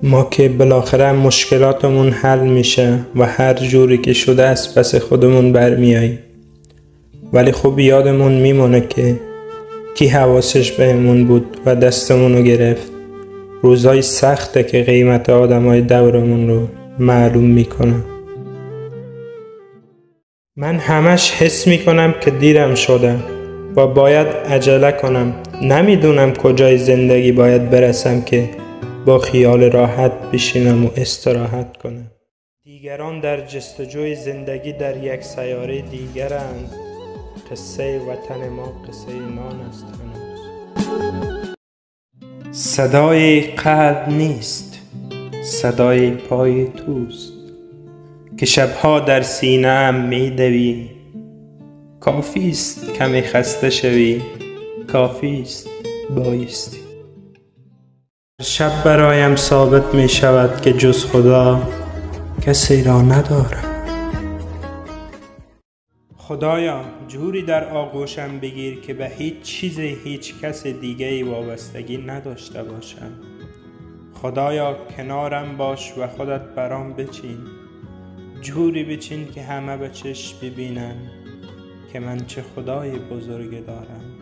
ما که بالاخره مشکلاتمون حل میشه و هر جوری که شده از پس خودمون برمیاییم، ولی خب یادمون میمونه که کی حواسش بهمون بود و دستمونو گرفت. روزای سخته که قیمت آدمای دورمون رو معلوم میکنه. من همش حس میکنم که دیرم شده و باید عجله کنم. نمیدونم کجای زندگی باید برسم که با خیال راحت بشینم و استراحت کنم. دیگران در جستجوی زندگی در یک سیاره دیگرند. قصه وطن ما قصه نان است هنوز. صدای قلب نیست، صدای پای توست که شبها در سینه ام میدوی. کافیست کمی خسته شوی، کافیست بایستی. شب برایم ثابت می شود که جز خدا کسی را ندارم. خدایا جوری در آغوشم بگیر که به هیچ چیز هیچ کس دیگه‌ای وابستگی نداشته باشم. خدایا کنارم باش و خودت برام بچین، جوری بچین که همه به چشم ببینن که من چه خدای بزرگ دارم.